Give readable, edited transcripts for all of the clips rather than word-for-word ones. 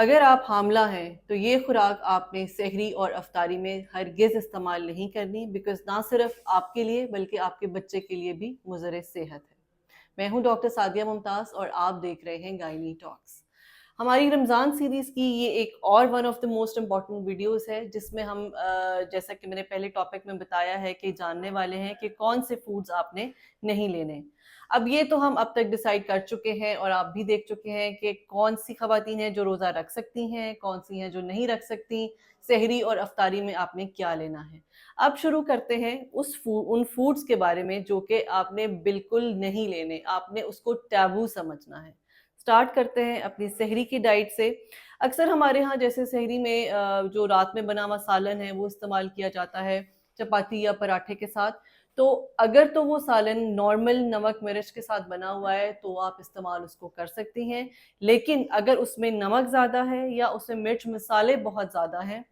अगर आप हामला हैं तो ये खुराक आपने सहरी और अफ्तारी में हरगिज़ इस्तेमाल नहीं करनी, बिकॉज़ ना सिर्फ आपके लिए बल्कि आपके बच्चे के लिए भी मुज़र सेहत है। मैं हूँ डॉक्टर सादिया मुमताज़ और आप देख रहे हैं गायनी टॉक्स। हमारी रमज़ान सीरीज़ की ये एक और one of the most important videos है, जिसमें हम जैसा कि मैंने पहले टॉपिक में बताया है कि जानने वाले हैं कि कौन से फूड्स आपने नहीं लेने। अब ये तो हम अब तक डिसाइड कर चुके हैं और आप भी देख चुके हैं कि कौन सी ख़वातीन हैं जो रोज़ा रख सकती हैं, कौन सी हैं जो नहीं रख सकती, सहरी और अफ्तारी में आपने क्या लेना है। अब शुरू करते हैं उन फूड्स के बारे में जो कि आपने बिल्कुल नहीं लेने, आपने उसको टैबू समझना है। स्टार्ट करते हैं अपनी सहरी की डाइट से। अक्सर हमारे यहाँ जैसे सहरी में जो रात में बना हुआ सालन है वो इस्तेमाल किया जाता है चपाती या पराठे के साथ। तो अगर तो वो सालन नॉर्मल नमक मिर्च के साथ बना हुआ है तो आप इस्तेमाल उसको कर सकती हैं। लेकिन अगर उसमें नमक ज़्यादा है या उसमें मिर्च मसाले बहुत ज़्यादा हैं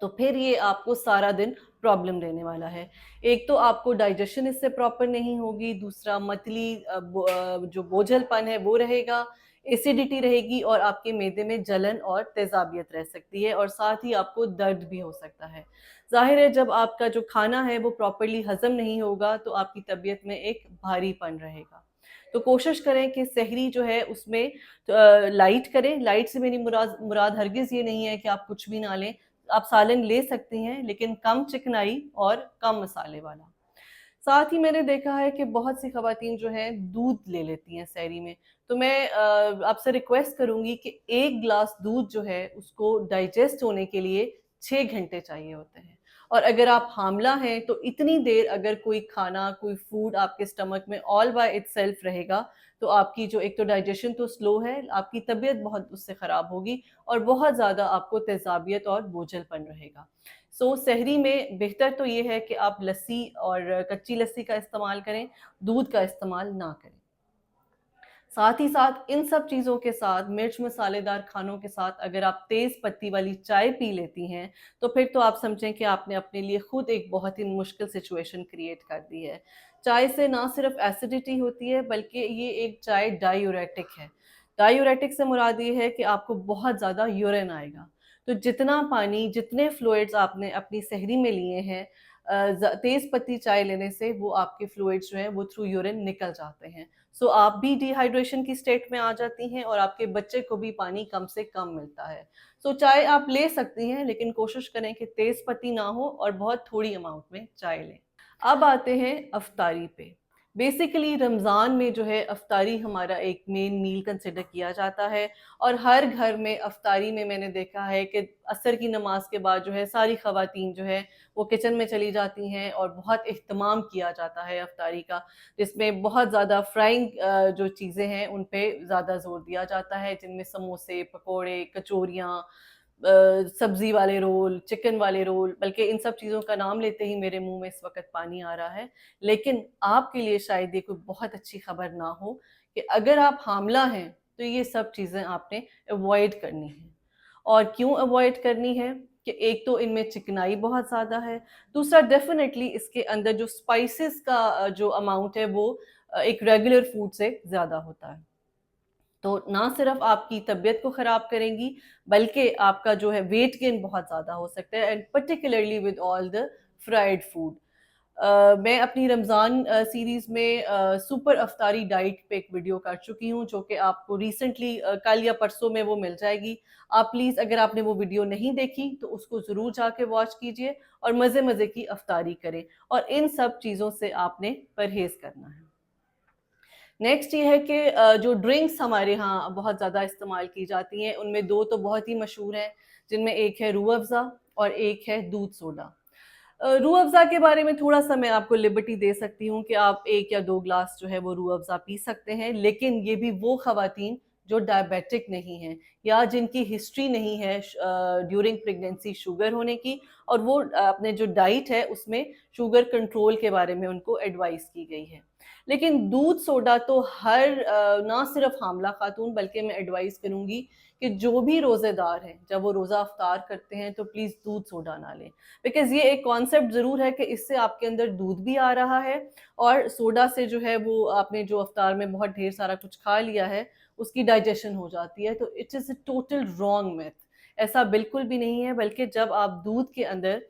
तो फिर ये आपको सारा दिन प्रॉब्लम देने वाला है। एक तो आपको डाइजेशन इससे प्रॉपर नहीं होगी, दूसरा मतली जो बोझलपन है वो रहेगा, एसिडिटी रहेगी और आपके मैदे में जलन और तेज़ाबियत रह सकती है और साथ ही आपको दर्द भी हो सकता है। ज़ाहिर है जब आपका जो खाना है वो प्रॉपर्ली हज़म नहीं होगा तो आपकी तबीयत में एक भारीपन रहेगा। तो कोशिश करें कि सहरी जो है उसमें लाइट करें। लाइट से मेरी मुराद हरगिज़ ये नहीं है कि आप कुछ भी ना लें। आप सालन ले सकती हैं लेकिन कम चिकनाई और कम मसाले वाला। साथ ही मैंने देखा है कि बहुत सी ख़वातीन जो हैं दूध ले लेती हैं सहरी में। तो मैं आपसे रिक्वेस्ट करूँगी कि 1 ग्लास दूध जो है उसको डाइजेस्ट होने के लिए 6 घंटे चाहिए होते हैं। और अगर आप हामला हैं तो इतनी देर अगर कोई खाना, कोई फूड आपके स्टमक में ऑल बाय इटसेल्फ रहेगा तो आपकी जो एक तो डाइजेशन तो स्लो है, आपकी तबीयत बहुत उससे ख़राब होगी और बहुत ज़्यादा आपको तेज़ाबियत और बोझलपन रहेगा। सो सहरी में बेहतर तो ये है कि आप लस्सी और कच्ची लस्सी का इस्तेमाल करें, दूध का इस्तेमाल ना करें। साथ ही साथ इन सब चीज़ों के साथ मिर्च मसालेदार खानों के साथ अगर आप तेज़ पत्ती वाली चाय पी लेती हैं, तो फिर तो आप समझें कि आपने अपने लिए खुद एक बहुत ही मुश्किल सिचुएशन क्रिएट कर दी है। चाय से ना सिर्फ एसिडिटी होती है बल्कि ये एक चाय डायूरेटिक है। डायूरेटिक से मुराद ये है कि आपको बहुत ज़्यादा यूरिन आएगा। तो जितना पानी, जितने फ्लूइड्स आपने अपनी सहरी में लिए हैं तेज़ पत्ती चाय लेने से वो आपके फ्लूइड्स जो हैं वो थ्रू यूरिन निकल जाते हैं। सो आप भी डिहाइड्रेशन की स्टेट में आ जाती हैं और आपके बच्चे को भी पानी कम से कम मिलता है। सो चाय आप ले सकती हैं लेकिन कोशिश करें कि तेज़ पत्ती ना हो और बहुत थोड़ी अमाउंट में चाय लें। अब आते हैं अफ्तारी पे। बेसिकली रमज़ान में जो है अफ्तारी हमारा एक मेन मील कंसिडर किया जाता है और हर घर में अफ्तारी में मैंने देखा है कि असर की नमाज़ के बाद जो है सारी ख़वातीन जो है वो किचन में चली जाती हैं और बहुत इह्तमाम किया जाता है अफ्तारी का, जिसमें बहुत ज़्यादा फ्राइंग जो चीज़ें हैं उन पे ज़्यादा ज़ोर दिया जाता है, जिनमें समोसे, पकोड़े, कचौरियाँ, सब्ज़ी वाले रोल, चिकन वाले रोल, बल्कि इन सब चीज़ों का नाम लेते ही मेरे मुँह में इस वक़्त पानी आ रहा है। लेकिन आपके लिए शायद ये कोई बहुत अच्छी खबर ना हो कि अगर आप हामला हैं, तो ये सब चीज़ें आपने अवॉइड करनी है। और क्यों अवॉइड करनी है? कि एक तो इनमें चिकनाई बहुत ज़्यादा है, दूसरा डेफ़िनेटली इसके अंदर जो स्पाइसेस का जो अमाउंट है वो एक रेगुलर फूड से ज़्यादा होता है। तो ना सिर्फ आपकी तबीयत को ख़राब करेंगी, बल्कि आपका जो है वेट गेन बहुत ज़्यादा हो सकता है and particularly with all the fried food. मैं अपनी रमज़ान सीरीज़ में सुपर अफ्तारी डाइट पे एक वीडियो कर चुकी हूँ, जो कि आपको रिसेंटली कल या परसों में वो मिल जाएगी। आप प्लीज़ अगर आपने वो वीडियो नहीं देखी, तो उसको ज़रूर जाके वॉच कीजिए और मज़े-मज़े की अफ्तारी करें और इन सब चीज़ों से आपने परहेज़ करना है। नेक्स्ट ये है कि जो ड्रिंक्स हमारे यहाँ बहुत ज़्यादा इस्तेमाल की जाती हैं, उनमें 2 तो बहुत ही मशहूर हैं, जिनमें एक है रूह अफ़ज़ा और एक है दूध सोडा। रूह अफ़ज़ा के बारे में थोड़ा-सा मैं आपको लिबर्टी दे सकती हूँ कि आप 1 या 2 ग्लास जो है वो रूह अफ़ज़ा पी सकते हैं, लेकिन ये भी वो ख़वातीन जो डायबिटिक नहीं हैं या जिनकी हिस्ट्री नहीं है ड्यूरिंग प्रेगनेंसी शुगर होने की और वो अपने जो डाइट है उसमें शुगर कंट्रोल के बारे में उनको एडवाइस की गई है। लेकिन दूध सोडा तो हर ना सिर्फ़ हामला ख़ातून बल्कि मैं एडवाइस करूँगी कि जो भी रोज़ेदार हैं, जब वो रोज़ा इफ्तार करते हैं तो प्लीज़ दूध सोडा ना लें। बिकॉज़ ये एक कॉन्सेप्ट ज़रूर है कि इससे आपके अंदर दूध भी आ रहा है और सोडा से जो है वो आपने जो इफ्तार में बहुत ढेर सारा कुछ खा लिया है, उसकी डाइजेशन हो जाती है। तो it is a total wrong myth. ऐसा बिल्कुल भी नहीं है, बल्कि जब आप दूध के अंदर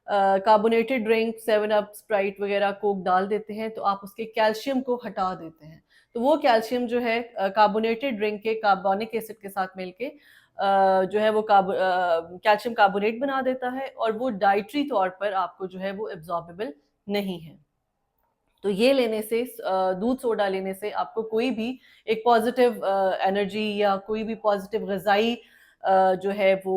कार्बोनेटेड ड्रिंक, 7 अप, स्प्राइट वगैरह, कोक डाल देते हैं तो आप उसके कैल्शियम को हटा देते हैं। तो वो कैल्शियम जो है कार्बोनेटेड ड्रिंक के कार्बोनिक एसिड के साथ मिलके जो है वो कैल्शियम कार्बोनेट बना देता है, और वो डाइटरी तौर पर आपको जो है वो एब्जॉर्बेबल नहीं है। तो ये लेने से, दूध सोडा लेने से आपको कोई भी एक पॉजिटिव एनर्जी या कोई भी पॉजिटिव ग़िज़ाई जो है वो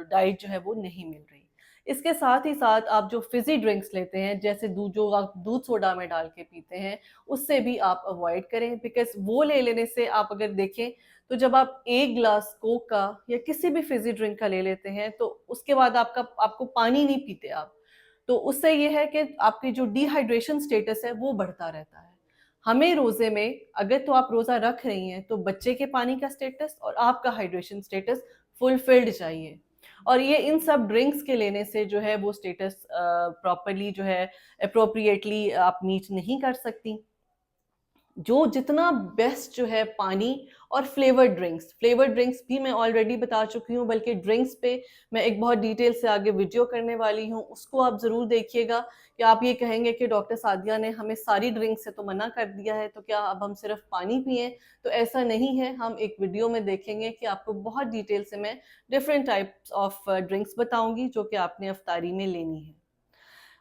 डाइट जो है वो नहीं मिल रही। इसके साथ ही साथ आप जो फ़िज़ी ड्रिंक्स लेते हैं, जैसे दूध, जो आप दूध सोडा में डाल के पीते हैं, उससे भी आप अवॉइड करें, बिकॉज़ वो ले लेने से आप अगर देखें तो जब आप 1 ग्लास कोक का या किसी भी फ़िज़ी ड्रिंक का ले लेते हैं तो उसके बाद आपको पानी नहीं पीते आप। तो उससे ये है कि आपकी जो डिहाइड्रेशन स्टेटस है वो बढ़ता रहता है। हमें रोज़े में, अगर तो आप रोज़ा रख रही हैं, तो बच्चे के पानी का स्टेटस और आपका हाइड्रेशन स्टेटस फुलफिल्ड चाहिए। और ये इन सब ड्रिंक्स के लेने से जो है वो स्टेटस प्रॉपर्ली जो है एप्रोप्रिएटली आप मीट नहीं कर सकती। जो जितना बेस्ट जो है पानी और फ्लेवर्ड ड्रिंक्स भी मैं ऑलरेडी बता चुकी हूँ, बल्कि ड्रिंक्स पे मैं एक बहुत डिटेल से आगे वीडियो करने वाली हूँ, उसको आप ज़रूर देखिएगा। कि आप ये कहेंगे कि डॉक्टर सादिया ने हमें सारी ड्रिंक्स से तो मना कर दिया है, तो क्या अब हम सिर्फ पानी पिएं? तो ऐसा नहीं है। हम एक वीडियो में देखेंगे कि आपको बहुत डिटेल से मैं डिफरेंट टाइप्स ऑफ ड्रिंक्स बताऊंगी जो कि आपने अफ्तारी में लेनी है।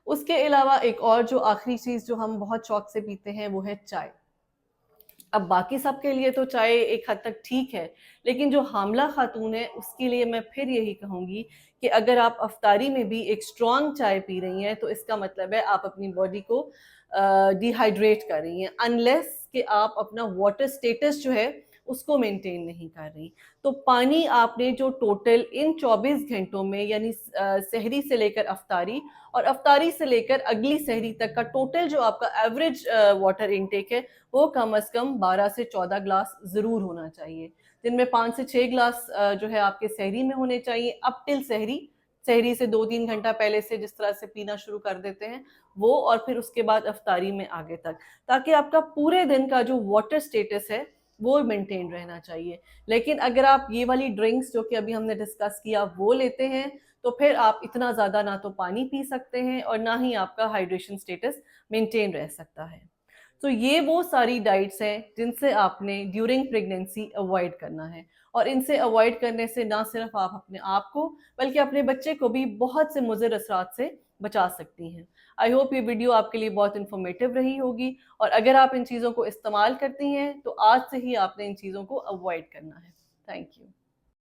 उसके अलावा एक और जो आखिरी चीज़ जो हम बहुत शौक से पीते हैं वो है चाय। अब बाकी सबके लिए तो चाय एक हद तक ठीक है, लेकिन जो हामला खातून है उसके लिए मैं फिर यही कहूँगी कि अगर आप अफ्तारी में भी एक स्ट्रॉन्ग चाय पी रही हैं तो इसका मतलब है आप अपनी बॉडी को डिहाइड्रेट कर रही हैं, अनलेस कि आप अपना वाटर स्टेटस जो है उसको मेंटेन नहीं कर रही। तो पानी आपने जो टोटल इन 24 घंटों में, यानी सहरी से लेकर अफ्तारी और अफ्तारी से लेकर अगली सहरी तक का टोटल जो आपका एवरेज वाटर इनटेक है, वो कम से कम 12 से 14 ग्लास ज़रूर होना चाहिए, जिनमें 5 से 6 ग्लास जो है आपके सहरी में होने चाहिए, अप टिल सहरी। सहरी से 2-3 घंटा पहले से जिस तरह से पीना शुरू कर देते हैं वो, और फिर उसके बाद अफ्तारी में आगे तक, ताकि आपका पूरे दिन का जो वाटर स्टेटस है वो मेंटेन रहना चाहिए। लेकिन अगर आप ये वाली ड्रिंक्स जो कि अभी हमने डिस्कस किया वो लेते हैं, तो फिर आप इतना ज़्यादा ना तो पानी पी सकते हैं और ना ही आपका हाइड्रेशन स्टेटस मेंटेन रह सकता है। तो ये वो सारी डाइट्स हैं जिनसे आपने ड्यूरिंग प्रेगनेंसी अवॉइड करना है, और इनसे अवॉइड करने से ना सिर्फ आप अपने आप को बल्कि अपने बच्चे को भी बहुत से मुज़िर असरात से बचा सकती हैं। आई होप ये वीडियो आपके लिए बहुत इन्फॉर्मेटिव रही होगी, और अगर आप इन चीज़ों को इस्तेमाल करती हैं तो आज से ही आपने इन चीज़ों को अवॉइड करना है। Thank you.